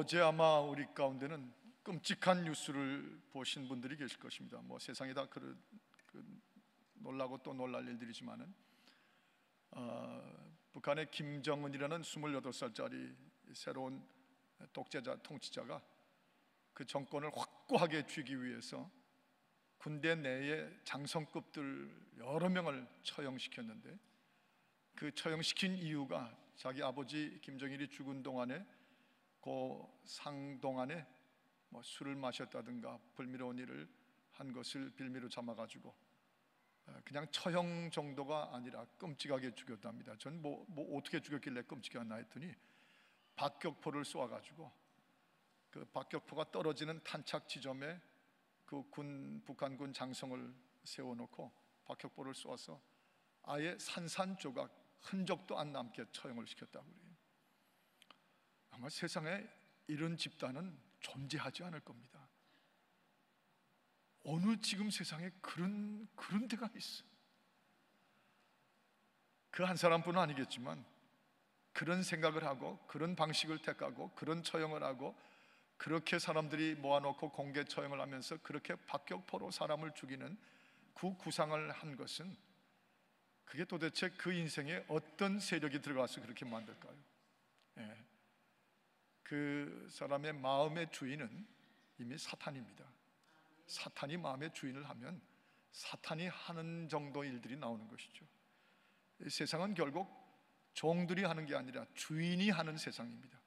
어제 아마 우리 가운데는 끔찍한 뉴스를 보신 분들이 계실 것입니다. 세상이 다 놀라고 또 놀랄 일들이지만은 북한의 김정은이라는 28살짜리 새로운 독재자 통치자가 그 정권을 확고하게 쥐기 위해서 군대 내에 장성급들 여러 명을 처형시켰는데, 그 처형시킨 이유가 자기 아버지 김정일이 죽은 동안에 그 상동안에 술을 마셨다든가 불미로운 일을 한 것을 빌미로 삼아가지고 그냥 처형 정도가 아니라 끔찍하게 죽였답니다. 전 어떻게 죽였길래 끔찍했나 했더니 박격포를 쏘아가지고 그 박격포가 떨어지는 탄착 지점에 그 북한군 장성을 세워놓고 박격포를 쏘아서 아예 산산조각 흔적도 안 남게 처형을 시켰다고 그래요. 아마 세상에 이런 집단은 존재하지 않을 겁니다. 어느 지금 세상에 그런 데가 있어. 그 한 사람뿐은 아니겠지만 그런 생각을 하고 그런 방식을 택하고 그런 처형을 하고 그렇게 사람들이 모아놓고 공개 처형을 하면서 그렇게 박격포로 사람을 죽이는 그 구상을 한 것은, 그게 도대체 그 인생에 어떤 세력이 들어가서 그렇게 만들까요? 그 사람의 마음의 주인은 이미 사탄입니다. 사탄이 마음의 주인을 하면 사탄이 하는 정도 일들이 나오는 것이죠. 세상은 결국 종들이 하는 게 아니라 주인이 하는 세상입니다.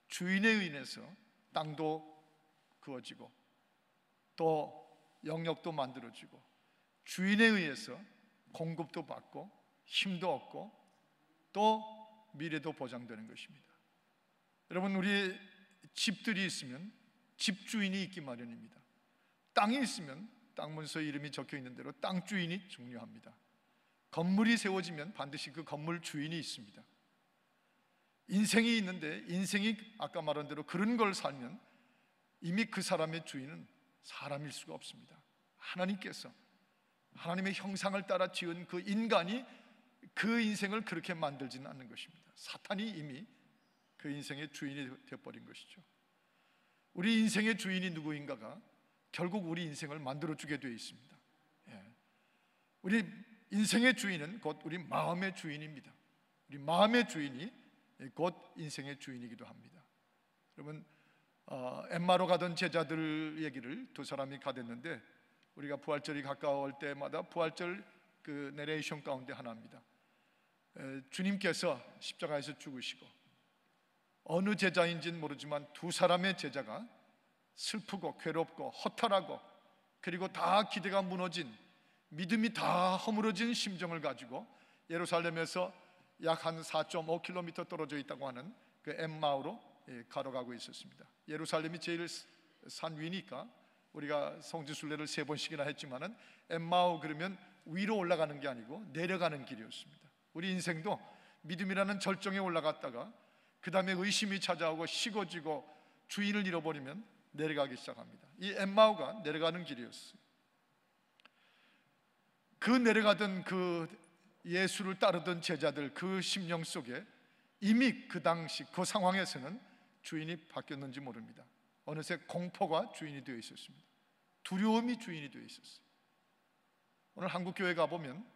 주인에 의해서 땅도 그어지고 또 영역도 만들어지고, 주인에 의해서 공급도 받고 힘도 얻고 또 미래도 보장되는 것입니다. 여러분, 우리 집들이 있으면 집주인이 있기 마련입니다. 땅이 있으면 땅 문서에 이름이 적혀 있는 대로 땅 주인이 중요합니다. 건물이 세워지면 반드시 그 건물 주인이 있습니다. 인생이 있는데 인생이 아까 말한 대로 그런 걸 살면 이미 그 사람의 주인은 사람일 수가 없습니다. 하나님께서 하나님의 형상을 따라 지은 그 인간이 그 인생을 그렇게 만들지는 않는 것입니다. 사탄이 이미 그 인생의 주인이 되어버린 것이죠. 우리 인생의 주인이 누구인가가 결국 우리 인생을 만들어주게 되어 있습니다. 우리 인생의 주인은 곧 우리 마음의 주인입니다. 우리 마음의 주인이 곧 인생의 주인이기도 합니다. 여러분, 엠마로 가던 제자들 얘기를 두 사람이 가댔는데, 우리가 부활절이 가까울 때마다 부활절 그 내레이션 가운데 하나입니다. 주님께서 십자가에서 죽으시고 어느 제자인지는 모르지만 두 사람의 제자가 슬프고 괴롭고 허탈하고 그리고 다 기대가 무너진, 믿음이 다 허물어진 심정을 가지고 예루살렘에서 약 한 4.5km 떨어져 있다고 하는 그 엠마오로 걸어가고 있었습니다. 예루살렘이 제일 산 위니까 우리가 성지순례를 3번씩이나 했지만은 엠마오 그러면 위로 올라가는 게 아니고 내려가는 길이었습니다. 우리 인생도 믿음이라는 절정에 올라갔다가 그 다음에 의심이 찾아오고 식어지고 주인을 잃어버리면 내려가기 시작합니다. 이 엠마오가 내려가는 길이었어요. 그 내려가던 그 예수를 따르던 제자들 그 심령 속에 이미 그 당시 그 상황에서는 주인이 바뀌었는지 모릅니다. 어느새 공포가 주인이 되어 있었습니다. 두려움이 주인이 되어 있었어요. 오늘 한국교회 가보면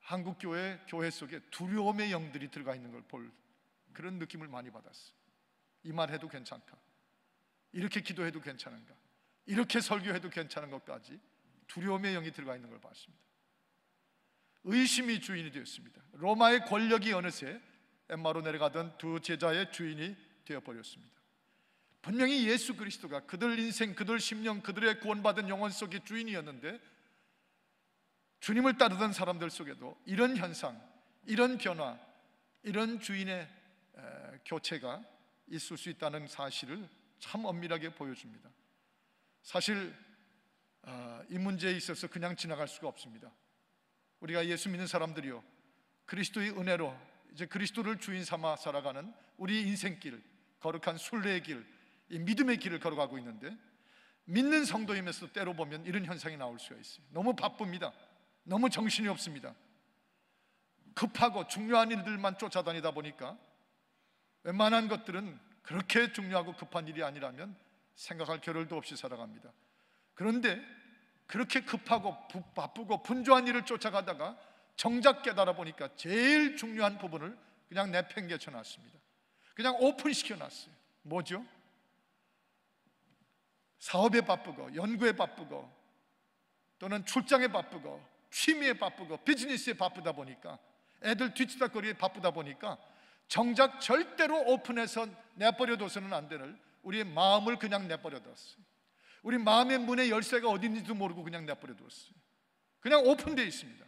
한국교회 교회 속에 두려움의 영들이 들어가 있는 걸 볼 그런 느낌을 많이 받았어요. 이 말 해도 괜찮까? 이렇게 기도해도 괜찮은가? 이렇게 설교해도 괜찮은 것까지 두려움의 영이 들어가 있는 걸 봤습니다. 의심이 주인이 되었습니다. 로마의 권력이 어느새 엠마로 내려가던 두 제자의 주인이 되어버렸습니다. 분명히 예수 그리스도가 그들 인생, 그들 심령, 그들의 구원받은 영혼 속의 주인이었는데, 주님을 따르던 사람들 속에도 이런 현상, 이런 변화, 이런 주인의 교체가 있을 수 있다는 사실을 참 엄밀하게 보여줍니다. 사실 이 문제에 있어서 그냥 지나갈 수가 없습니다. 우리가 예수 믿는 사람들이요, 그리스도의 은혜로 이제 그리스도를 주인 삼아 살아가는 우리 인생길, 거룩한 순례의 길, 이 믿음의 길을 걸어가고 있는데, 믿는 성도임에서도 때로 보면 이런 현상이 나올 수가 있어요. 너무 바쁩니다. 너무 정신이 없습니다. 급하고 중요한 일들만 쫓아다니다 보니까 웬만한 것들은 그렇게 중요하고 급한 일이 아니라면 생각할 겨를도 없이 살아갑니다. 그런데 그렇게 급하고 바쁘고 분주한 일을 쫓아가다가 정작 깨달아 보니까 제일 중요한 부분을 그냥 내팽개쳐 놨습니다. 그냥 오픈시켜 놨어요. 뭐죠? 사업에 바쁘고 연구에 바쁘고 또는 출장에 바쁘고 취미에 바쁘고 비즈니스에 바쁘다 보니까, 애들 뒤치다거리에 바쁘다 보니까 정작 절대로 오픈해서 내버려둬서는 안 되는 우리의 마음을 그냥 내버려뒀어요. 우리 마음의 문의 열쇠가 어디 있는지도 모르고 그냥 내버려뒀어요. 그냥 오픈되어 있습니다.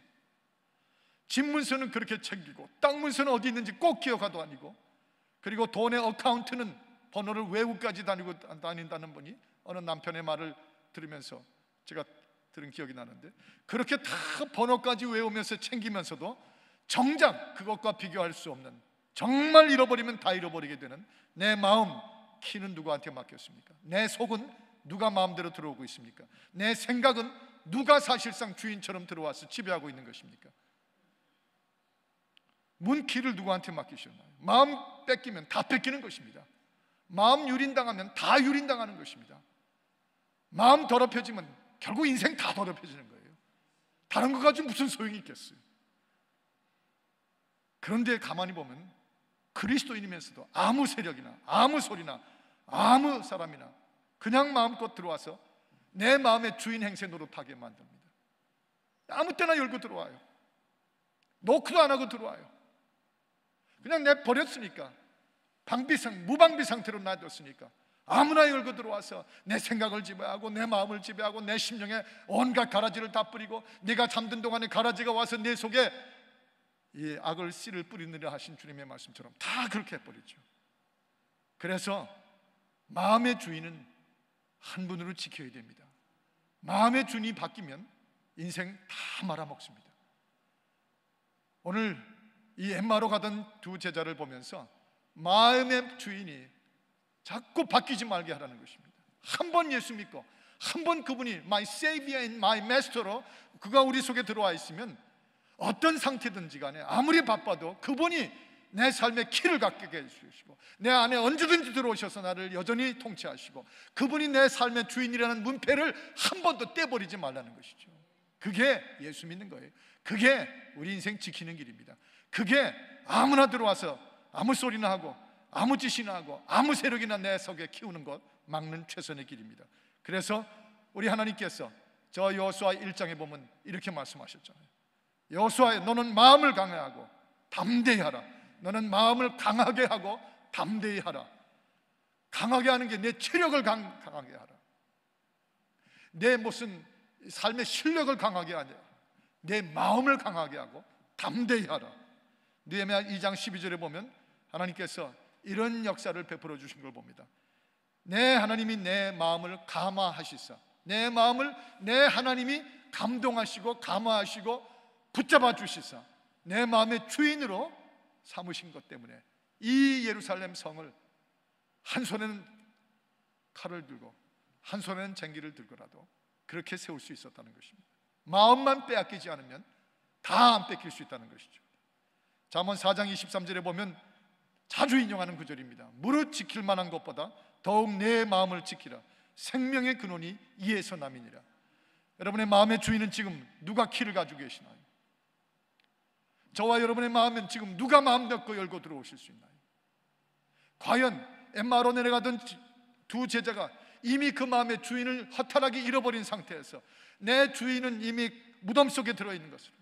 집 문서는 그렇게 챙기고 땅 문서는 어디 있는지 꼭 기억하도 아니고, 그리고 돈의 어카운트는 번호를 외우까지 다닌다는 분이 어느 남편의 말을 들으면서 제가 들은 기억이 나는데, 그렇게 다 번호까지 외우면서 챙기면서도 정작 그것과 비교할 수 없는, 정말 잃어버리면 다 잃어버리게 되는 내 마음 키는 누구한테 맡겼습니까? 내 속은 누가 마음대로 들어오고 있습니까? 내 생각은 누가 사실상 주인처럼 들어와서 지배하고 있는 것입니까? 문 키를 누구한테 맡기셨나요? 마음 뺏기면 다 뺏기는 것입니다. 마음 유린당하면 다 유린당하는 것입니다. 마음 더럽혀지면 결국 인생 다 더럽혀지는 거예요. 다른 거 가지고 무슨 소용이 있겠어요? 그런데 가만히 보면 그리스도인이면서도 아무 세력이나 아무 소리나 아무 사람이나 그냥 마음껏 들어와서 내 마음의 주인 행세 노릇하게 만듭니다. 아무 때나 열고 들어와요. 노크도 안 하고 들어와요. 그냥 내버렸으니까, 무방비 상태로 놔뒀으니까 아무나 열고 들어와서 내 생각을 지배하고 내 마음을 지배하고 내 심령에 온갖 가라지를 다 뿌리고, 네가 잠든 동안에 가라지가 와서 내 속에 이 악을 씨를 뿌리느라 하신 주님의 말씀처럼 다 그렇게 해버리죠. 그래서 마음의 주인은 한 분으로 지켜야 됩니다. 마음의 주인이 바뀌면 인생 다 말아먹습니다. 오늘 이 엠마로 가던 두 제자를 보면서 마음의 주인이 자꾸 바뀌지 말게 하라는 것입니다. 한 번 예수 믿고 한 번 그분이 My Savior and My Master로 그가 우리 속에 들어와 있으면 어떤 상태든지 간에 아무리 바빠도 그분이 내 삶의 키를 갖게 해주시고 내 안에 언제든지 들어오셔서 나를 여전히 통치하시고, 그분이 내 삶의 주인이라는 문패를 한 번도 떼버리지 말라는 것이죠. 그게 예수 믿는 거예요. 그게 우리 인생 지키는 길입니다. 그게 아무나 들어와서 아무 소리나 하고 아무 짓이나 하고 아무 세력이나 내 속에 키우는 것 막는 최선의 길입니다. 그래서 우리 하나님께서 저 여호수아 1장에 보면 이렇게 말씀하셨잖아요. 여호수아야, 너는 마음을 강하고 담대히 하라. 너는 마음을 강하게 하고 담대히 하라. 강하게 하는 게 내 체력을 강하게 하라. 내 무슨 삶의 실력을 강하게 하냐, 내 마음을 강하게 하고 담대히 하라. 느헤미야 2장 12절에 보면 하나님께서 이런 역사를 베풀어 주신 걸 봅니다. 내 하나님이 내 마음을 감화하시사, 내 마음을 내 하나님이 감동하시고 감화하시고 붙잡아 주시사 내 마음의 주인으로 삼으신 것 때문에 이 예루살렘 성을 한 손에는 칼을 들고 한 손에는 쟁기를 들고라도 그렇게 세울 수 있었다는 것입니다. 마음만 빼앗기지 않으면 다 안 뺏길 수 있다는 것이죠. 잠언 4장 23절에 보면 자주 인용하는 구절입니다. 무릇 지킬 만한 것보다 더욱 내 마음을 지키라. 생명의 근원이 이에서 남이니라. 여러분의 마음의 주인은 지금 누가 키를 가지고 계시나요? 저와 여러분의 마음은 지금 누가 마음 닫고 열고 들어오실 수 있나요? 과연 엠마로 내려가던 두 제자가 이미 그 마음의 주인을 허탈하게 잃어버린 상태에서 내 주인은 이미 무덤 속에 들어있는 것으로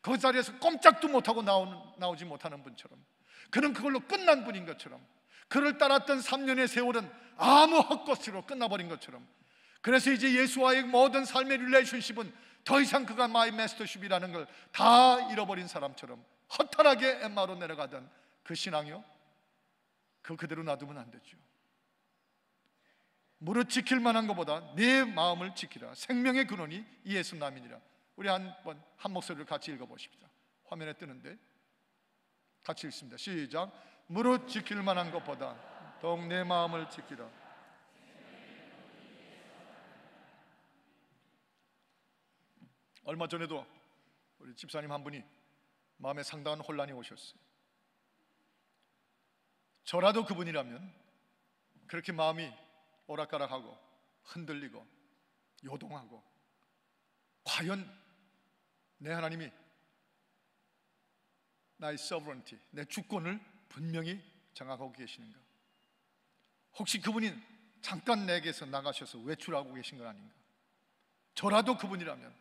그 자리에서 꼼짝도 못하고 나오지 못하는 분처럼, 그는 그걸로 끝난 분인 것처럼, 그를 따랐던 3년의 세월은 아무 헛것으로 끝나버린 것처럼, 그래서 이제 예수와의 모든 삶의 릴레이션십은 더 이상 그가 마이 마스터십이라는 걸 다 잃어버린 사람처럼 허탈하게 엠마로 내려가던 그 신앙이요, 그대로 놔두면 안 되죠. 무릇 지킬 만한 것보다 내 마음을 지키라. 생명의 근원이 이에서 남이니라. 우리 한 목소리를 같이 읽어보십시다. 화면에 뜨는데 같이 읽습니다. 시작. 무릇 지킬 만한 것보다 더욱 내 마음을 지키라. 얼마 전에도 우리 집사님 한 분이 마음에 상당한 혼란이 오셨어요. 저라도 그분이라면 그렇게 마음이 오락가락하고 흔들리고 요동하고, 과연 내 하나님이 나의 sovereignty, 내 주권을 분명히 장악하고 계시는가? 혹시 그분이 잠깐 내게서 나가셔서 외출하고 계신 건 아닌가? 저라도 그분이라면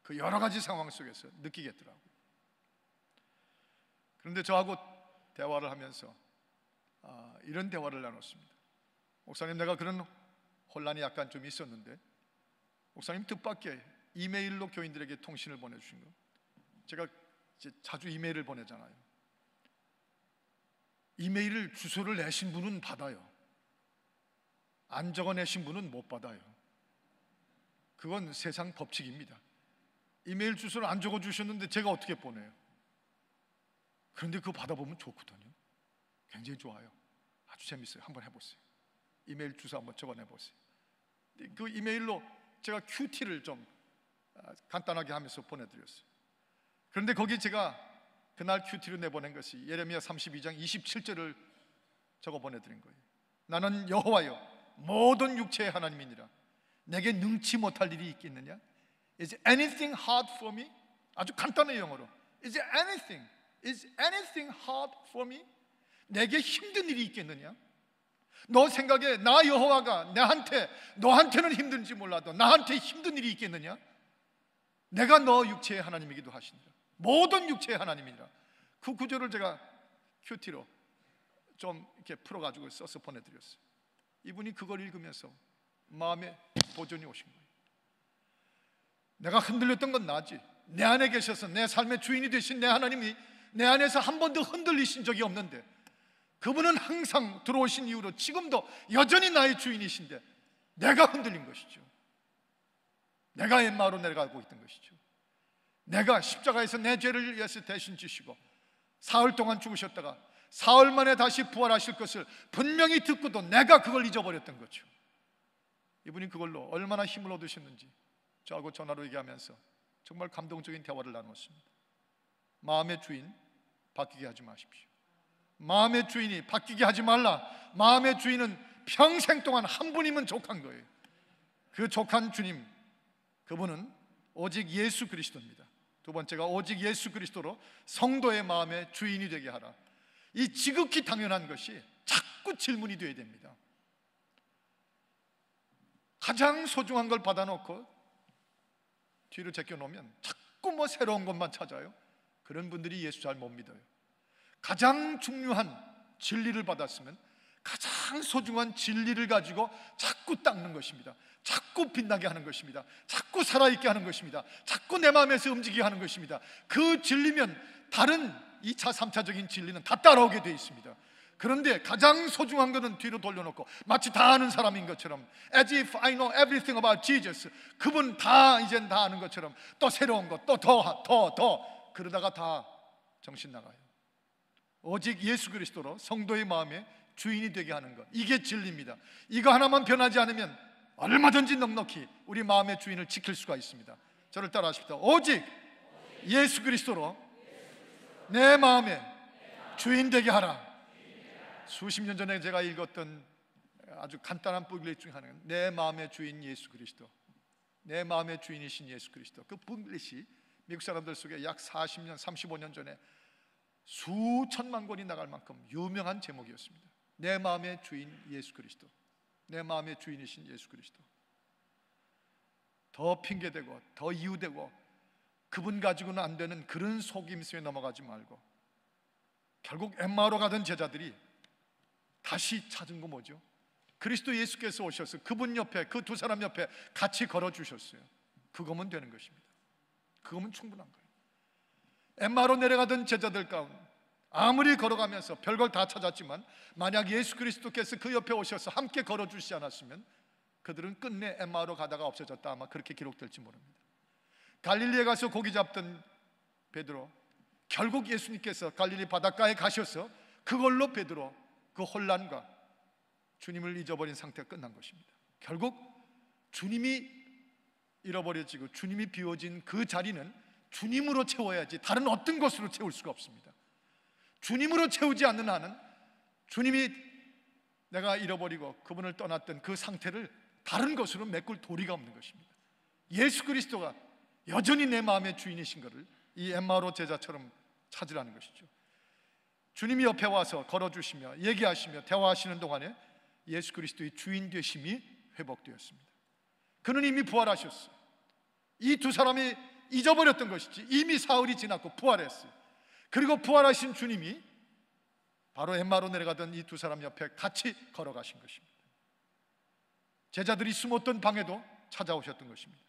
그 여러 가지 상황 속에서 느끼겠더라고요. 그런데 저하고 대화를 하면서 이런 대화를 나눴습니다. 목사님, 내가 그런 혼란이 약간 좀 있었는데 목사님 뜻밖의 이메일로 교인들에게 통신을 보내주신 거, 제가 이제 자주 이메일을 보내잖아요. 이메일 주소를 내신 분은 받아요. 안 적어내신 분은 못 받아요. 그건 세상 법칙입니다. 이메일 주소를 안 적어주셨는데 제가 어떻게 보내요? 그런데 그거 받아보면 좋거든요. 굉장히 좋아요. 아주 재밌어요. 한번 해보세요. 이메일 주소 한번 적어내보세요. 그 이메일로 제가 큐티를 좀 간단하게 하면서 보내드렸어요. 그런데 거기 제가 그날 큐티로 내보낸 것이 예레미야 32장 27절을 적어 보내드린 거예요. 나는 여호와여 모든 육체의 하나님이니라. 내게 능치 못할 일이 있겠느냐? Is anything hard for me? 아주 간단한 영어로 Is anything hard for me? 내게 힘든 일이 있겠느냐? 너 생각에 나 여호와가 너한테는 힘든지 몰라도 나한테 힘든 일이 있겠느냐? 내가 너 육체의 하나님이기도 하시니라. 모든 육체의 하나님이니라. 그 구절을 제가 큐티로 좀 이렇게 풀어가지고 써서 보내드렸어요. 이분이 그걸 읽으면서 마음에 보존이 오신 거예요. 내가 흔들렸던 건 나지, 내 안에 계셔서 내 삶의 주인이 되신 내 하나님이 내 안에서 한 번도 흔들리신 적이 없는데, 그분은 항상 들어오신 이후로 지금도 여전히 나의 주인이신데 내가 흔들린 것이죠. 내가 엠마오로 내려가고 있던 것이죠. 내가 십자가에서 내 죄를 위해서 대신 지시고 사흘 동안 죽으셨다가 사흘 만에 다시 부활하실 것을 분명히 듣고도 내가 그걸 잊어버렸던 거죠. 이분이 그걸로 얼마나 힘을 얻으셨는지 저하고 전화로 얘기하면서 정말 감동적인 대화를 나눴습니다. 마음의 주인 바뀌게 하지 마십시오. 마음의 주인이 바뀌게 하지 말라. 마음의 주인은 평생 동안 한 분이면 족한 거예요. 그 족한 주님, 그분은 오직 예수 그리스도입니다. 두 번째가 오직 예수 그리스도로 성도의 마음의 주인이 되게 하라. 이 지극히 당연한 것이 자꾸 질문이 되어야 됩니다. 가장 소중한 걸 받아놓고 뒤로 제껴놓으면 자꾸 뭐 새로운 것만 찾아요. 그런 분들이 예수 잘 못 믿어요. 가장 중요한 진리를 받았으면 가장 소중한 진리를 가지고 자꾸 닦는 것입니다. 자꾸 빛나게 하는 것입니다. 자꾸 살아있게 하는 것입니다. 자꾸 내 마음에서 움직이게 하는 것입니다. 그 진리면 다른 2차, 3차적인 진리는 다 따라오게 되어 있습니다. 그런데 가장 소중한 것은 뒤로 돌려놓고 마치 다 아는 사람인 것처럼, as if I know everything about Jesus, 그분 이젠 다 아는 것처럼 또 새로운 것, 또 더 그러다가 다 정신 나가요. 오직 예수 그리스도로 성도의 마음의 주인이 되게 하는 것, 이게 진리입니다. 이거 하나만 변하지 않으면 얼마든지 넉넉히 우리 마음의 주인을 지킬 수가 있습니다. 저를 따라하십시오. 오직 예수 그리스도로 내 마음의 주인 되게 하라. 수십 년 전에 제가 읽었던 아주 간단한 북글릿 중 하나는 내 마음의 주인 예수 그리스도, 내 마음의 주인이신 예수 그리스도. 그 북글릿이 미국 사람들 속에 약 40년, 35년 전에 수천만 권이 나갈 만큼 유명한 제목이었습니다. 내 마음의 주인 예수 그리스도, 내 마음의 주인이신 예수 그리스도. 더 핑계대고 더 이유대고 그분 가지고는 안 되는 그런 속임수에 넘어가지 말고, 결국 엠마오로 가던 제자들이 다시 찾은 거 뭐죠? 그리스도 예수께서 오셔서 그분 옆에, 그 두 사람 옆에 같이 걸어주셨어요. 그거면 되는 것입니다. 그거면 충분한 거예요. 엠마오로 내려가던 제자들 가운데 아무리 걸어가면서 별걸 다 찾았지만 만약 예수 그리스도께서 그 옆에 오셔서 함께 걸어주시지 않았으면 그들은 끝내 엠마오로 가다가 없어졌다, 아마 그렇게 기록될지 모릅니다. 갈릴리에 가서 고기 잡던 베드로, 결국 예수님께서 갈릴리 바닷가에 가셔서 그걸로 베드로 그 혼란과 주님을 잊어버린 상태가 끝난 것입니다. 결국 주님이 잃어버려지고 주님이 비워진 그 자리는 주님으로 채워야지 다른 어떤 것으로 채울 수가 없습니다. 주님으로 채우지 않는 한은 주님이 내가 잃어버리고 그분을 떠났던 그 상태를 다른 것으로 메꿀 도리가 없는 것입니다. 예수 그리스도가 여전히 내 마음의 주인이신 것을 이 엠마오 제자처럼 찾으라는 것이죠. 주님이 옆에 와서 걸어주시며 얘기하시며 대화하시는 동안에 예수 그리스도의 주인 되심이 회복되었습니다. 그는 이미 부활하셨어요. 이 두 사람이 잊어버렸던 것이지 이미 사흘이 지났고 부활했어요. 그리고 부활하신 주님이 바로 엠마로 내려가던 이 두 사람 옆에 같이 걸어가신 것입니다. 제자들이 숨었던 방에도 찾아오셨던 것입니다.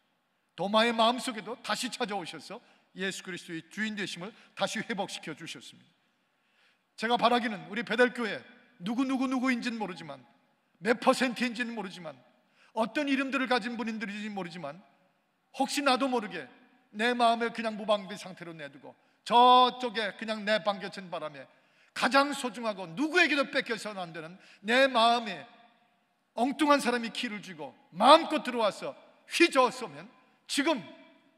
도마의 마음속에도 다시 찾아오셔서 예수 그리스도의 주인 되심을 다시 회복시켜 주셨습니다. 제가 바라기는 우리 베델교회 누구인지는 모르지만 몇 퍼센트인지는 모르지만 어떤 이름들을 가진 분인들인지 모르지만 혹시 나도 모르게 내 마음을 그냥 무방비 상태로 내두고 저쪽에 그냥 내방겨진 바람에 가장 소중하고 누구에게도 뺏겨서는 안 되는 내 마음에 엉뚱한 사람이 키를 쥐고 마음껏 들어와서 휘저었으면 지금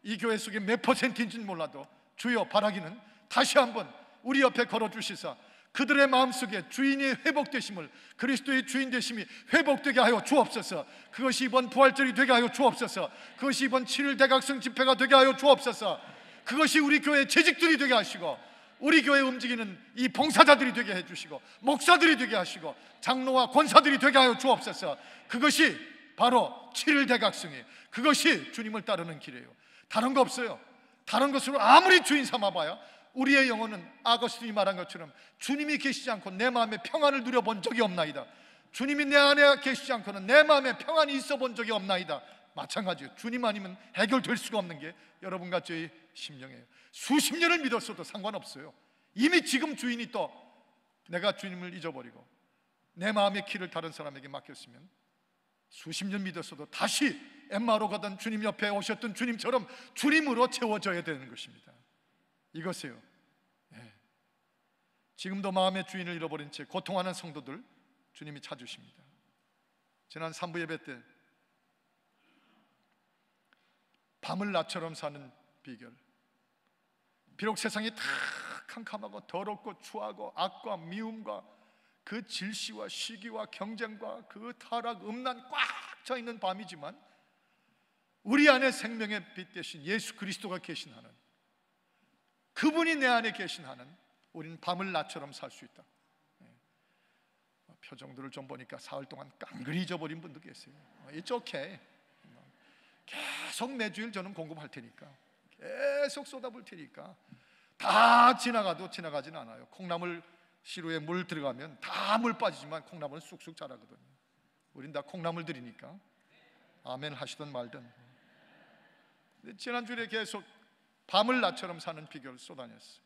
이 교회 속에 몇 퍼센트인지는 몰라도 주여 바라기는 다시 한번 우리 옆에 걸어주시사 그들의 마음속에 주인이 회복되심을, 그리스도의 주인 되심이 회복되게 하여 주옵소서. 그것이 이번 부활절이 되게 하여 주옵소서. 그것이 이번 7일 대각성 집회가 되게 하여 주옵소서. 그것이 우리 교회 재직들이 되게 하시고 우리 교회 움직이는 이 봉사자들이 되게 해주시고 목사들이 되게 하시고 장로와 권사들이 되게 하여 주옵소서. 그것이 바로 7일 대각성이, 그것이 주님을 따르는 길이에요. 다른 거 없어요. 다른 것으로 아무리 주인 삼아봐야 우리의 영혼은 아거스틴이 말한 것처럼 주님이 계시지 않고 내 마음에 평안을 누려본 적이 없나이다. 주님이 내 안에 계시지 않고는 내 마음에 평안이 있어 본 적이 없나이다. 마찬가지예요. 주님 아니면 해결될 수가 없는 게 여러분과 저의 심령이에요. 수십 년을 믿었어도 상관없어요. 이미 지금 주인이 또 내가 주님을 잊어버리고 내 마음의 키를 다른 사람에게 맡겼으면 수십 년 믿었어도 다시 엠마로 가던 주님 옆에 오셨던 주님처럼 주님으로 채워져야 되는 것입니다. 이것이에요. 지금도 마음의 주인을 잃어버린 채 고통하는 성도들 주님이 찾으십니다. 지난 3부 예배 때 밤을 낮처럼 사는 비결, 비록 세상이 다 캄캄하고 더럽고 추하고 악과 미움과 그 질시와 시기와 경쟁과 그 타락, 음란 꽉 차 있는 밤이지만 우리 안에 생명의 빛 대신 예수 그리스도가 계신 한은, 그분이 내 안에 계신 한은 우리는 밤을 낮처럼 살 수 있다. 표정들을 좀 보니까 사흘 동안 깡그리 잊어버린 분도 계세요. It's okay. 계속 매주일 저는 공급할 테니까, 계속 쏟아볼 테니까 다 지나가도 지나가진 않아요. 콩나물 시루에 물 들어가면 다 물 빠지지만 콩나물은 쑥쑥 자라거든요. 우린 다 콩나물들이니까 아멘 하시든 말든. 지난주에 계속 밤을 낮처럼 사는 비결을 쏟아냈어요.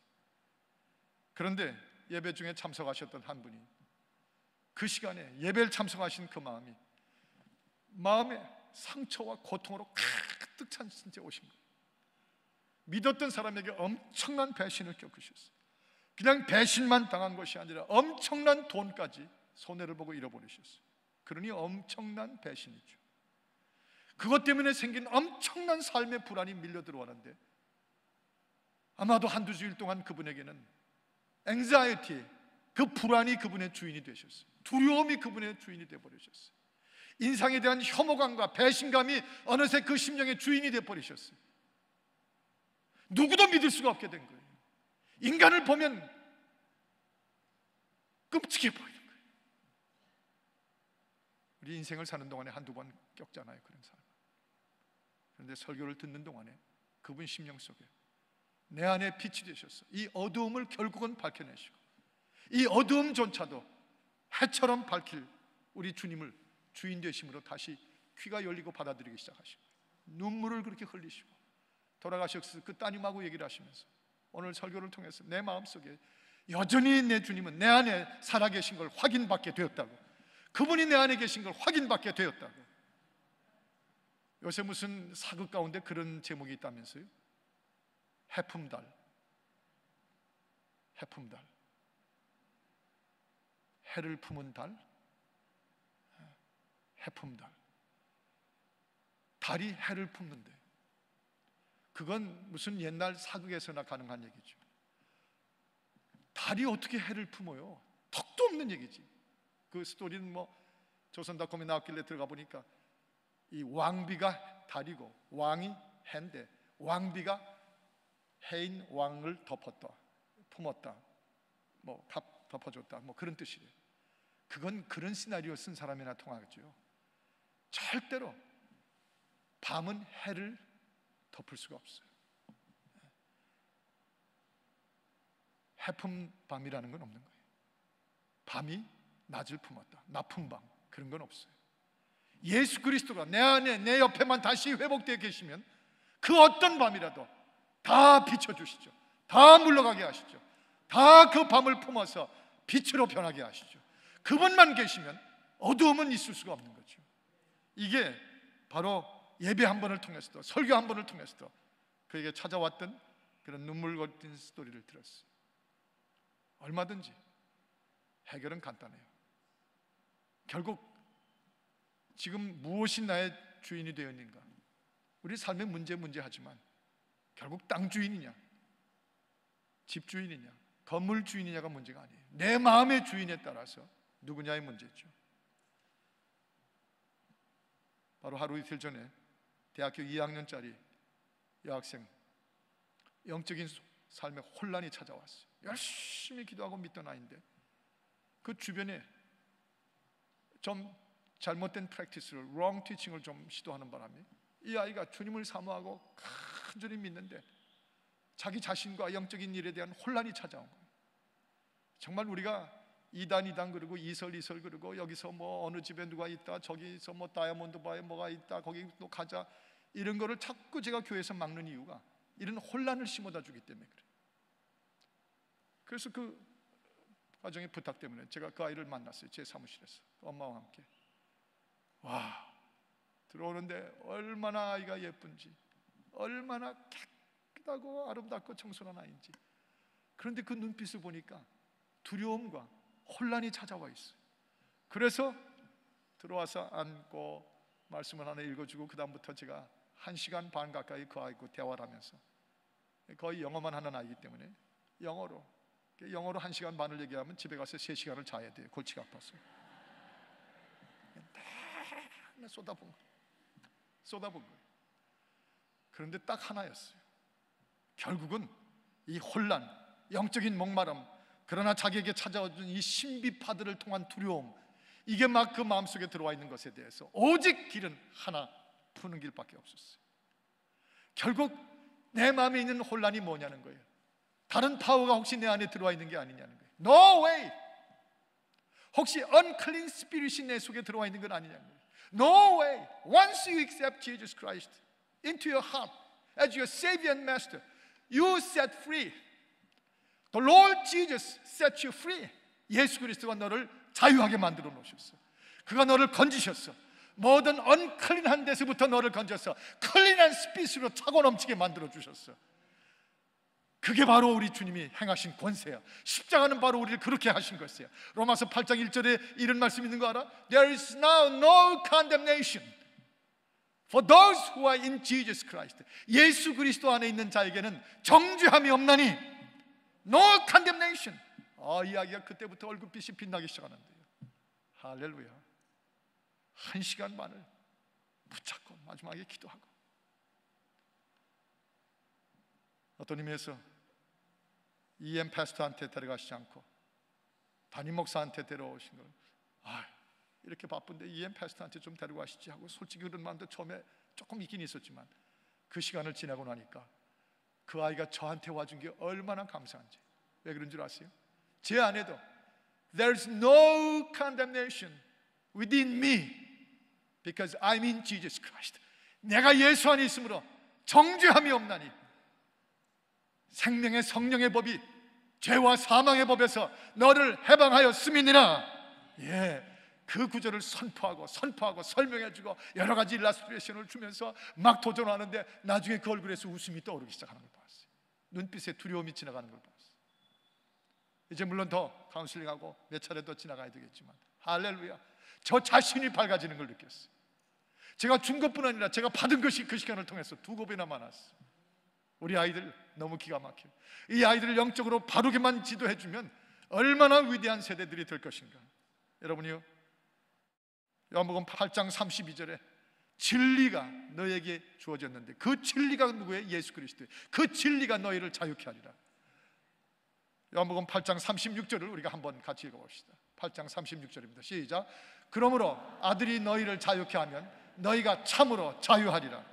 그런데 예배 중에 참석하셨던 한 분이 그 시간에 예배를 참석하신 그 마음에 상처와 고통으로 가득 찬 채 오신 거예요. 믿었던 사람에게 엄청난 배신을 겪으셨어요. 그냥 배신만 당한 것이 아니라 엄청난 돈까지 손해를 보고 잃어버리셨어요. 그러니 엄청난 배신이죠. 그것 때문에 생긴 엄청난 삶의 불안이 밀려 들어오는데 아마도 한두 주일 동안 그분에게는 anxiety, 그 불안이 그분의 주인이 되셨어요. 두려움이 그분의 주인이 되어버리셨어요. 인상에 대한 혐오감과 배신감이 어느새 그 심령의 주인이 되어버리셨어요. 누구도 믿을 수가 없게 된 거예요. 인간을 보면 끔찍해 보이는 거예요. 우리 인생을 사는 동안에 한두 번 겪잖아요, 그런 사람. 그런데 설교를 듣는 동안에 그분 심령 속에 내 안에 빛이 되셔서 이 어두움을 결국은 밝혀내시고 이 어두움조차도 해처럼 밝힐 우리 주님을 주인 되심으로 다시 귀가 열리고 받아들이기 시작하시고 눈물을 그렇게 흘리시고 돌아가셨을 그 따님하고 얘기를 하시면서 오늘 설교를 통해서 내 마음속에 여전히 내 주님은 내 안에 살아계신 걸 확인받게 되었다고, 그분이 내 안에 계신 걸 확인받게 되었다고. 요새 무슨 사극 가운데 그런 제목이 있다면서요? 해품달. 해품달. 해를 품은 달, 해품달. 달이 해를 품는데 그건 무슨 옛날 사극에서나 가능한 얘기죠. 달이 어떻게 해를 품어요? 턱도 없는 얘기지. 그 스토리는 뭐 조선닷컴에 나왔길래 들어가 보니까 이 왕비가 달이고 왕이 해인데 왕비가 해인 왕을 덮었다, 품었다, 뭐 덮어줬다, 뭐 그런 뜻이래요. 그건 그런 시나리오 쓴 사람이나 통하겠죠. 절대로 밤은 해를 덮을 수가 없어요. 해품 밤이라는 건 없는 거예요. 밤이 낮을 품었다, 나쁜 밤, 그런 건 없어요. 예수 그리스도가 내 안에, 내 옆에만 다시 회복되어 계시면 그 어떤 밤이라도 다 비춰주시죠. 다 물러가게 하시죠. 다 그 밤을 품어서 빛으로 변하게 하시죠. 그분만 계시면 어두움은 있을 수가 없는 거죠. 이게 바로 예배 한 번을 통해서도, 설교 한 번을 통해서도 그에게 찾아왔던 그런 눈물 거린 스토리를 들었어요. 얼마든지 해결은 간단해요. 결국 지금 무엇이 나의 주인이 되었는가? 우리 삶의 문제하지만 결국 땅 주인이냐, 집 주인이냐, 건물 주인이냐가 문제가 아니에요. 내 마음의 주인에 따라서 누구냐의 문제죠. 바로 하루 이틀 전에 대학교 2학년짜리 여학생, 영적인 삶에 혼란이 찾아왔어요. 열심히 기도하고 믿던 아이인데 그 주변에 좀 잘못된 프랙티스를, wrong teaching을 좀 시도하는 바람에 이 아이가 주님을 사모하고 간절히 믿는데 자기 자신과 영적인 일에 대한 혼란이 찾아온 거예요. 정말 우리가 이단 그러고 이설 그러고 여기서 뭐 어느 집에 누가 있다, 저기서 뭐 다이아몬드 바에 뭐가 있다, 거기 또 가자, 이런 거를 자꾸 제가 교회에서 막는 이유가 이런 혼란을 심어다 주기 때문에 그래요. 그래서 그 가정의 부탁 때문에 제가 그 아이를 만났어요. 제 사무실에서 엄마와 함께. 와, 들어오는데 얼마나 아이가 예쁜지, 얼마나 깨끗하고 아름답고 청순한 아이인지. 그런데 그 눈빛을 보니까 두려움과 혼란이 찾아와 있어요. 그래서 들어와서 앉고 말씀을 하나 읽어주고 그 다음부터 제가 1시간 반 가까이 그 아이하고 대화를 하면서, 거의 영어만 하는 아이기 때문에 영어로 1시간 반을 얘기하면 집에 가서 3시간을 자야 돼요. 골치가 아파서. 맨날 쏟아본 거예요. 그런데 딱 하나였어요. 결국은 이 혼란, 영적인 목마름, 그러나 자기에게 찾아오는 이 신비파들을 통한 두려움, 이게 막 그 마음속에 들어와 있는 것에 대해서 오직 길은 하나, 푸는 길밖에 없었어요. 결국 내 마음에 있는 혼란이 뭐냐는 거예요. 다른 파워가 혹시 내 안에 들어와 있는 게 아니냐는 거예요. No way! 혹시 unclean spirit이 내 속에 들어와 있는 건 아니냐는 거예요. No way! Once you accept Jesus Christ into your heart as your Savior and Master, you set free. The Lord Jesus set you free. 예수 그리스도가 너를 자유하게 만들어 놓으셨어. 그가 너를 건지셨어. 모든 unclean한 데서부터 너를 건져서 클린한 스피릿으로 차고 넘치게 만들어 주셨어. 그게 바로 우리 주님이 행하신 권세야. 십자가는 바로 우리를 그렇게 하신 것이야. 로마서 8장 1절에 이런 말씀 있는 거 알아? There is now no condemnation for those who are in Jesus Christ. 예수 그리스도 안에 있는 자에게는 정죄함이 없나니 no condemnation. 이 이야기가 그때부터 얼굴빛이 빛나기 시작하는데요. 할렐루야. 1시간 반을 붙잡고 마지막에 기도하고, 어떤 의미에서 EM 패스터한테 데려가시지 않고 담임 목사한테 데려오신 걸, 이렇게 바쁜데 EM 패스터한테 좀 데려가시지 하고 솔직히 그런 마음도 처음에 조금 있긴 있었지만 그 시간을 지나고 나니까 그 아이가 저한테 와준 게 얼마나 감사한지. 왜 그런 줄 아세요? 제 안에도 There's no condemnation within me because I'm in Jesus Christ. 내가 예수 안에 있으므로 정죄함이 없나니 생명의 성령의 법이 죄와 사망의 법에서 너를 해방하였음이니라. 그 구절을 선포하고 설명해주고 여러 가지 일러스트레이션을 주면서 막 도전하는데 나중에 그 얼굴에서 웃음이 떠오르기 시작하는 걸 봤어요. 눈빛에 두려움이 지나가는 걸 봤어요. 이제 물론 더 카운슬링하고 몇 차례 더 지나가야 되겠지만, 할렐루야, 저 자신이 밝아지는 걸 느꼈어요. 제가 준 것뿐 아니라 제가 받은 것이 그 시간을 통해서 2배나 많았어요. 우리 아이들 너무 기가 막혀요. 이 아이들을 영적으로 바르게만 지도해주면 얼마나 위대한 세대들이 될 것인가. 여러분이요, 요한복음 8장 32절에 진리가 너에게 주어졌는데 그 진리가 누구예요? 예수 그리스도예요. 그 진리가 너희를 자유케 하리라. 요한복음 8장 36절을 우리가 한번 같이 읽어봅시다. 8장 36절입니다. 시작. 그러므로 아들이 너희를 자유케 하면 너희가 참으로 자유하리라.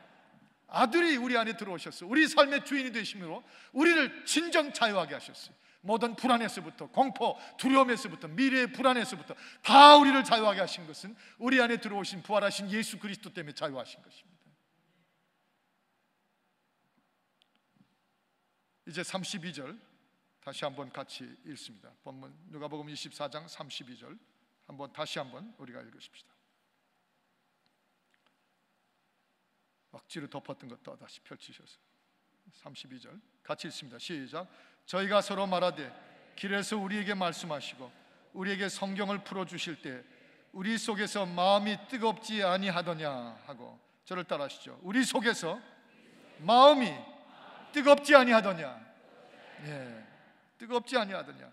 아들이 우리 안에 들어오셨어요. 우리 삶의 주인이 되심으로 우리를 진정 자유하게 하셨어요. 모든 불안에서부터, 공포, 두려움에서부터, 미래의 불안에서부터 다 우리를 자유하게 하신 것은 우리 안에 들어오신 부활하신 예수 그리스도 때문에 자유하신 것입니다. 이제 32절 다시 한번 같이 읽습니다. 본문 누가복음 24장 32절 한번 다시 한번 우리가 읽으십시다. 억지로 덮었던 것도 다시 펼치셔서 32절 같이 읽습니다. 시작. 저희가 서로 말하되 길에서 우리에게 말씀하시고 우리에게 성경을 풀어주실 때 우리 속에서 마음이 뜨겁지 아니하더냐 하고, 저를 따라하시죠. 우리 속에서 마음이 뜨겁지 아니하더냐. 예, 뜨겁지 아니하더냐.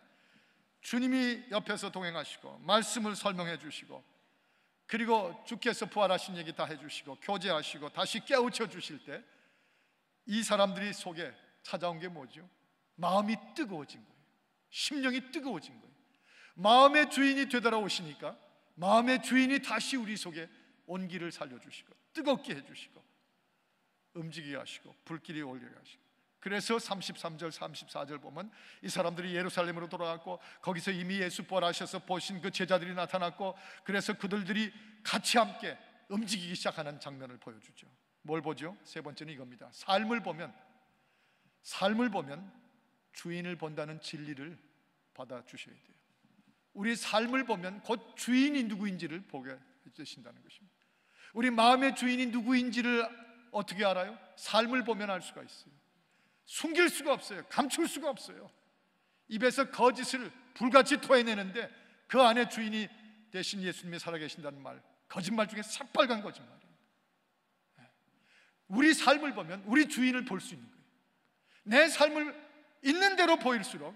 주님이 옆에서 동행하시고 말씀을 설명해 주시고, 그리고 주께서 부활하신 얘기 다 해주시고 교제하시고 다시 깨우쳐 주실 때 이 사람들이 속에 찾아온 게 뭐죠? 마음이 뜨거워진 거예요. 심령이 뜨거워진 거예요. 마음의 주인이 되돌아오시니까 마음의 주인이 다시 우리 속에 온기를 살려주시고 뜨겁게 해주시고 움직이게 하시고 불길이 올리게 하시고, 그래서 33절 34절 보면 이 사람들이 예루살렘으로 돌아갔고 거기서 이미 예수 부활하셔서 보신 그 제자들이 나타났고, 그래서 그들이 같이 함께 움직이기 시작하는 장면을 보여주죠. 뭘 보죠? 세 번째는 이겁니다. 삶을 보면 주인을 본다는 진리를 받아주셔야 돼요. 우리 삶을 보면 곧 주인이 누구인지를 보게 해주신다는 것입니다. 우리 마음의 주인이 누구인지를 어떻게 알아요? 삶을 보면 알 수가 있어요. 숨길 수가 없어요. 감출 수가 없어요. 입에서 거짓을 불같이 토해내는데 그 안에 주인이 대신 예수님이 살아계신다는 말, 거짓말 중에 새빨간 거짓말이에요. 우리 삶을 보면 우리 주인을 볼 수 있는 거예요. 내 삶을 있는 대로 보일수록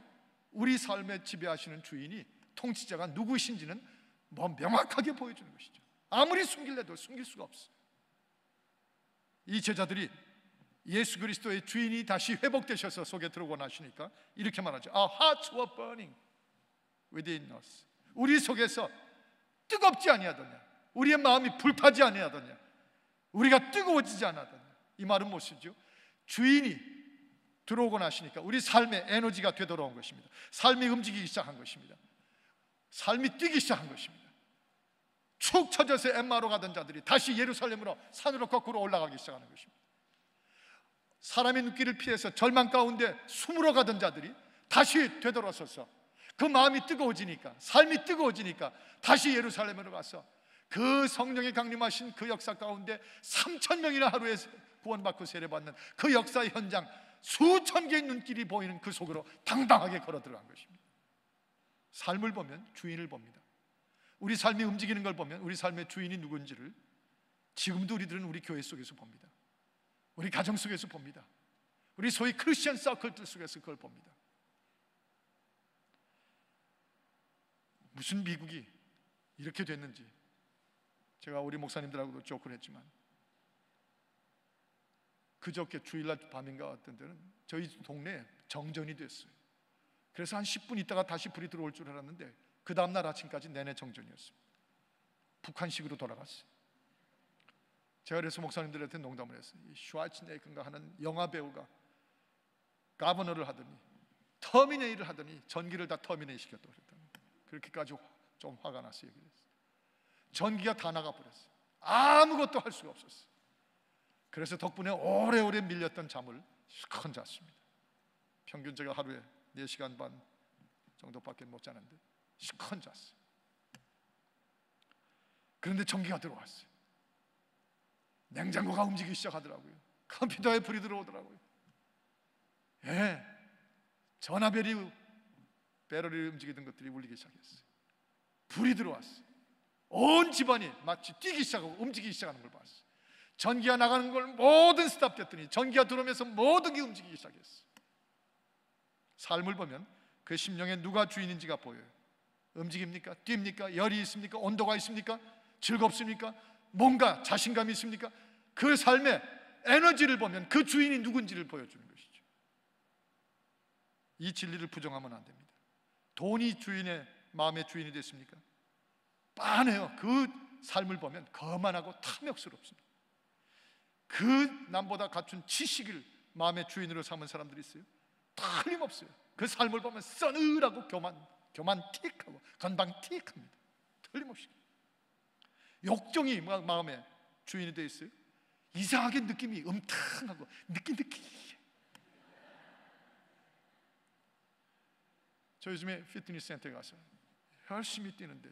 우리 삶에 지배하시는 주인이, 통치자가 누구이신지는 명확하게 보여주는 것이죠. 아무리 숨길래도 숨길 수가 없어요. 이 제자들이 예수 그리스도의 주인이 다시 회복되셔서 속에 들어오고 나시니까 이렇게 말하죠. Our hearts were burning within us. 우리 속에서 뜨겁지 아니하더냐, 우리의 마음이 불타지 아니하더냐, 우리가 뜨거워지지 않았더냐. 이 말은 무엇이죠? 주인이 들어오고 나시니까 우리 삶의 에너지가 되돌아온 것입니다. 삶이 움직이기 시작한 것입니다. 삶이 뛰기 시작한 것입니다. 축 처져서 엠마로 가던 자들이 다시 예루살렘으로 산으로 거꾸로 올라가기 시작하는 것입니다. 사람의 눈길을 피해서 절망 가운데 숨으러 가던 자들이 다시 되돌아서서 그 마음이 뜨거워지니까, 삶이 뜨거워지니까 다시 예루살렘으로 가서 그 성령의 강림하신 그 역사 가운데 3,000명이나 하루에 구원받고 세례받는 그 역사의 현장, 수천 개의 눈길이 보이는 그 속으로 당당하게 걸어 들어간 것입니다. 삶을 보면 주인을 봅니다. 우리 삶이 움직이는 걸 보면 우리 삶의 주인이 누군지를 지금도 우리들은 우리 교회 속에서 봅니다. 우리 가정 속에서 봅니다. 우리 소위 크리스천 서클들 속에서 그걸 봅니다. 무슨 미국이 이렇게 됐는지 제가 우리 목사님들하고도 조크를 했지만, 그저께 주일날 밤인가 어떤 때는 저희 동네에 정전이 됐어요. 그래서 한 10분 있다가 다시 불이 들어올 줄 알았는데 그 다음날 아침까지 내내 정전이었습니다. 북한식으로 돌아갔어요. 제가 그래서 목사님들한테 농담을 했어요. 슈왈츠네이커인가 하는 영화 배우가 가버너를 하더니, 터미네이를 하더니 전기를 다 터미네이 시켰다고 그랬다는 거예요. 그렇게까지 좀 화가 나서 얘기를 했어요. 전기가 다 나가버렸어요. 아무것도 할 수가 없었어요. 그래서 덕분에 오래오래 밀렸던 잠을 실컷 잤습니다. 평균 제가 하루에 4시간 반 정도밖에 못 자는데 실컷 잤어요. 그런데 전기가 들어왔어요. 냉장고가 움직이기 시작하더라고요. 컴퓨터에 불이 들어오더라고요. 예, 전화벨이 배터리를 움직이던 것들이 울리기 시작했어요. 불이 들어왔어요. 온 집안이 마치 뛰기 시작하고 움직이기 시작하는 걸 봤어요. 전기가 나가는 걸 모든 스탑됐더니 전기가 들어오면서 모든 게 움직이기 시작했어요. 삶을 보면 그 심령에 누가 주인인지가 보여요. 움직입니까? 뜁니까? 열이 있습니까? 온도가 있습니까? 즐겁습니까? 뭔가 자신감이 있습니까? 그 삶의 에너지를 보면 그 주인이 누군지를 보여주는 것이죠. 이 진리를 부정하면 안 됩니다. 돈이 주인의 마음의 주인이 됐습니까? 빤해요. 그 삶을 보면 거만하고 탐욕스럽습니다. 그 남보다 갖춘 지식을 마음의 주인으로 삼은 사람들이 있어요. 틀림없어요. 그 삶을 보면 서늘하고 교만틱하고 건방틱합니다. 틀림없이. 욕정이 마음의 주인이 되어 있어요. 이상하게 느낌이 음탕하고 느끼느끼해. 저 요즘에 피트니스 센터에 가서 열심히 뛰는데,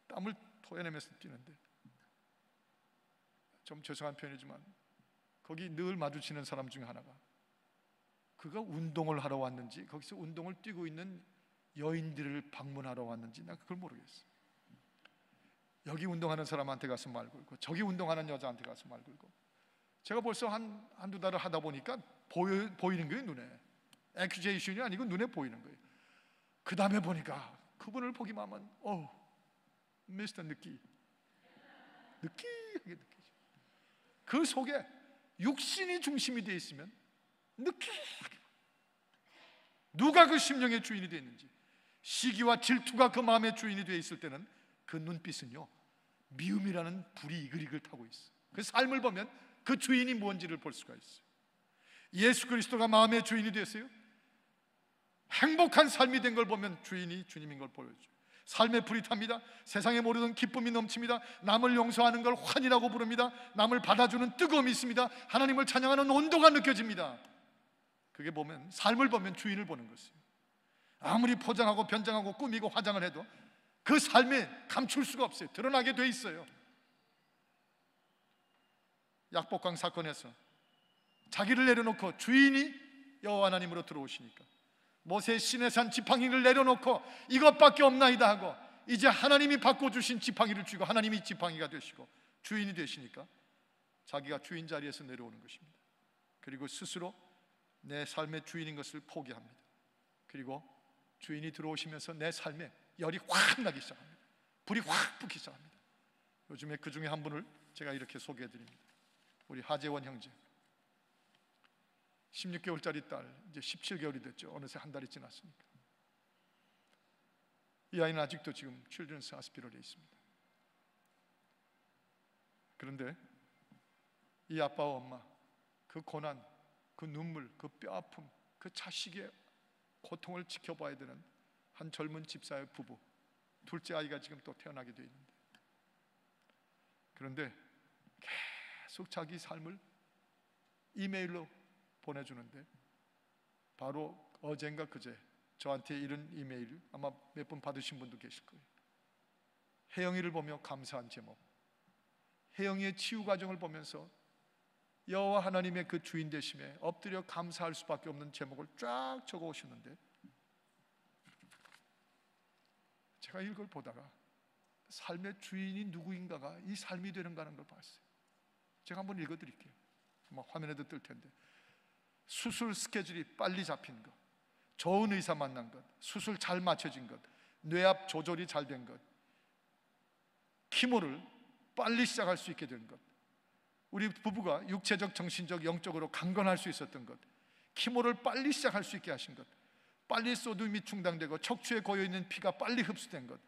땀을 토해내면서 뛰는데, 좀 죄송한 표현이지만 거기 늘 마주치는 사람 중에 하나가, 그가 운동을 하러 왔는지 거기서 운동을 뛰고 있는 여인들을 방문하러 왔는지 난 그걸 모르겠어. 여기 운동하는 사람한테 가서 말 걸고 저기 운동하는 여자한테 가서 말 걸고, 제가 벌써 한두 달을 하다 보니까 보이는 거예요. 눈에. 액큐제이션이 아니고 눈에 보이는 거예요. 그 다음에 보니까 그분을 보기만 하면 미스터 느끼하게 느끼죠. 그 속에 육신이 중심이 되어 있으면 느끼하게, 누가 그 심령의 주인이 되어 있는지, 시기와 질투가 그 마음의 주인이 되어 있을 때는 그 눈빛은요, 미움이라는 불이 이글이글 타고 있어요. 그 삶을 보면 그 주인이 뭔지를 볼 수가 있어요. 예수 그리스도가 마음의 주인이 됐어요. 행복한 삶이 된 걸 보면 주인이 주님인 걸 보여줘요. 삶의 불이 탑니다. 세상에 모르던 기쁨이 넘칩니다. 남을 용서하는 걸 환이라고 부릅니다. 남을 받아주는 뜨거움이 있습니다. 하나님을 찬양하는 온도가 느껴집니다. 그게 보면, 삶을 보면 주인을 보는 것이에요. 아무리 포장하고 변장하고 꾸미고 화장을 해도 그 삶에 감출 수가 없어요. 드러나게 돼 있어요. 약복강 사건에서 자기를 내려놓고 주인이 여호와 하나님으로 들어오시니까 모세 시내산 지팡이를 내려놓고 이것밖에 없나이다 하고 이제 하나님이 바꿔주신 지팡이를 쥐고 하나님이 지팡이가 되시고 주인이 되시니까 자기가 주인 자리에서 내려오는 것입니다. 그리고 스스로 내 삶의 주인인 것을 포기합니다. 그리고 주인이 들어오시면서 내 삶에 열이 확 나기 시작합니다. 불이 확 붙기 시작합니다. 요즘에 그 중에 한 분을 제가 이렇게 소개해드립니다. 우리 하재원 형제, 16개월짜리 딸, 이제 17개월이 됐죠. 어느새 한 달이 지났으니까. 이 아이는 아직도 지금 칠드런스 하스피털에 있습니다. 그런데 이 아빠와 엄마, 그 고난, 그 눈물, 그 뼈아픔, 그 자식의 고통을 지켜봐야 되는 한 젊은 집사의 부부, 둘째 아이가 지금 또 태어나게 돼 있는데, 그런데 계속 자기 삶을 이메일로 보내주는데, 바로 어젠가 그제 저한테 이런 이메일 아마 몇 번 받으신 분도 계실 거예요. 혜영이를 보며 감사한 제목, 혜영이의 치유 과정을 보면서 여호와 하나님의 그 주인 되심에 엎드려 감사할 수밖에 없는 제목을 쫙 적어 오셨는데, 제가 이걸 보다가 삶의 주인이 누구인가가 이 삶이 되는가 하는 걸 봤어요. 제가 한번 읽어드릴게요. 아마 화면에도 뜰 텐데, 수술 스케줄이 빨리 잡힌 것, 좋은 의사 만난 것, 수술 잘 맞춰진 것, 뇌압 조절이 잘 된 것, 키모를 빨리 시작할 수 있게 된 것, 우리 부부가 육체적, 정신적, 영적으로 강건할 수 있었던 것, 키모를 빨리 시작할 수 있게 하신 것, 빨리 소듐이 충당되고 척추에 고여있는 피가 빨리 흡수된 것,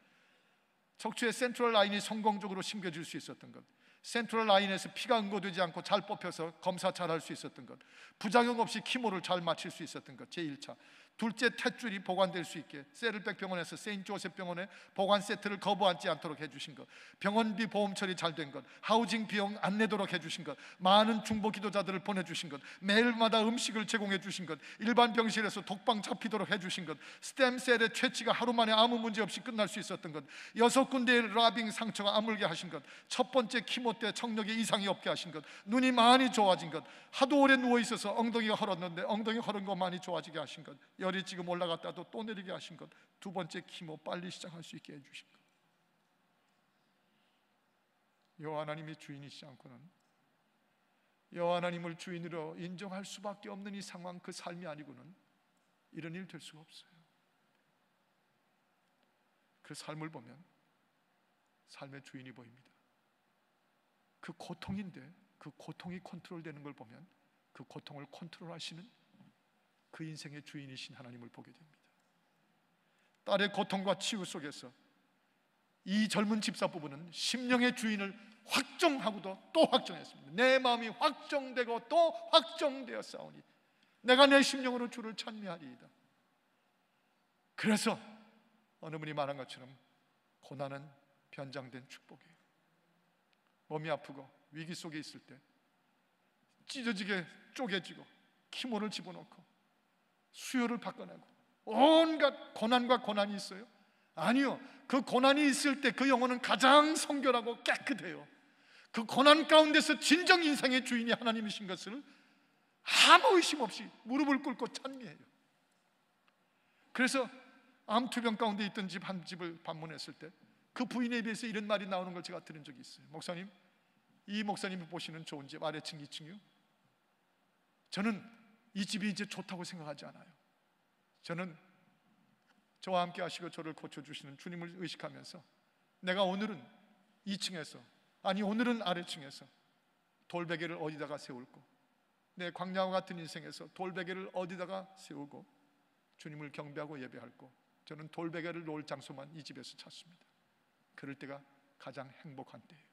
척추의 센트럴 라인이 성공적으로 심겨질 수 있었던 것, 센트럴 라인에서 피가 응고되지 않고 잘 뽑혀서 검사 잘 할 수 있었던 것, 부작용 없이 키모를 잘 마칠 수 있었던 것, 제1차. 둘째, 탯줄이 보관될 수 있게 세를백 병원에서 세인트 조셉 병원에 보관 세트를 거부하지 않도록 해주신 것, 병원비 보험 처리 잘 된 것, 하우징 비용 안 내도록 해주신 것, 많은 중보 기도자들을 보내주신 것, 매일마다 음식을 제공해 주신 것, 일반 병실에서 독방 잡히도록 해주신 것, 스템셀의 퇴치가 하루 만에 아무 문제 없이 끝날 수 있었던 것, 6군데의 라빙 상처가 아물게 하신 것, 첫 번째 키모 때 청력에 이상이 없게 하신 것, 눈이 많이 좋아진 것, 하도 오래 누워 있어서 엉덩이가 헐었는데 엉덩이 헐은 거 많이 좋아지게 하신 것, 열이 지금 올라갔다도 또 내리게 하신 것, 두 번째 키모 빨리 시작할 수 있게 해주신 것. 여호와 하나님이 주인이시지 않고는, 여호와 하나님을 주인으로 인정할 수밖에 없는 이 상황, 그 삶이 아니고는 이런 일 될 수가 없어요. 그 삶을 보면 삶의 주인이 보입니다. 그 고통인데 그 고통이 컨트롤되는 걸 보면 그 고통을 컨트롤하시는 그 인생의 주인이신 하나님을 보게 됩니다. 딸의 고통과 치유 속에서 이 젊은 집사 부부는 심령의 주인을 확정하고도 또 확정했습니다. 내 마음이 확정되고 또 확정되어 싸우니 내가 내 심령으로 주를 찬미하리이다. 그래서 어느 분이 말한 것처럼 고난은 변장된 축복이에요. 몸이 아프고 위기 속에 있을 때 찢어지게 쪼개지고 키모를 집어넣고 수요를 바꿔내고 온갖 고난과 고난이 있어요? 아니요. 그 고난이 있을 때 그 영혼은 가장 성결하고 깨끗해요. 그 고난 가운데서 진정 인생의 주인이 하나님이신 것을 아무 의심 없이 무릎을 꿇고 찬미해요. 그래서 암투병 가운데 있던 집 한 집을 방문했을 때 그 부인에 비해서 이런 말이 나오는 걸 제가 들은 적이 있어요. 목사님, 이 목사님이 보시는 좋은 집 아래층 2층이요? 저는 이 집이 이제 좋다고 생각하지 않아요. 저는 저와 함께 하시고 저를 고쳐주시는 주님을 의식하면서 내가 오늘은 2층에서 오늘은 아래층에서 돌베개를 어디다가 세울고 내 광야와 같은 인생에서 돌베개를 어디다가 세우고 주님을 경배하고 예배할고 저는 돌베개를 놓을 장소만 이 집에서 찾습니다. 그럴 때가 가장 행복한 때예요.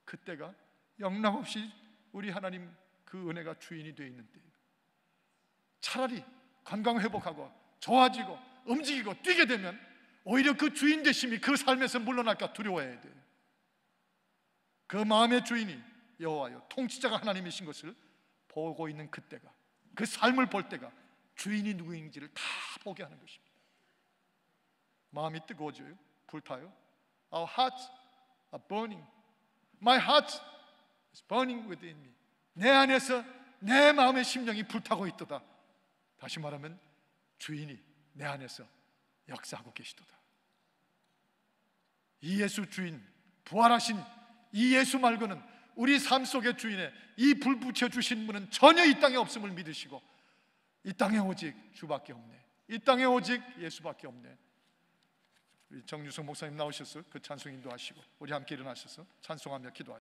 그때가 영락없이 우리 하나님 그 은혜가 주인이 되어 있는 때예요. 차라리 건강 회복하고 좋아지고 움직이고 뛰게 되면 오히려 그 주인 되심이 그 삶에서 물러날까 두려워해야 돼요. 그 마음의 주인이 여호와여 통치자가 하나님이신 것을 보고 있는 그때가, 그 삶을 볼 때가 주인이 누구인지를 다 보게 하는 것입니다. 마음이 뜨거워져요. 불타요. Our hearts are burning. My heart is burning within me. 내 안에서 내 마음의 심령이 불타고 있도다. 다시 말하면 주인이 내 안에서 역사하고 계시도다. 이 예수 주인, 부활하신 이 예수 말고는 우리 삶 속의 주인에 이 불 붙여주신 분은 전혀 이 땅에 없음을 믿으시고 이 땅에 오직 주밖에 없네, 이 땅에 오직 예수밖에 없네. 우리 정유성 목사님 나오셔서 그 찬송 인도하시고 우리 함께 일어나셔서 찬송하며 기도하시죠.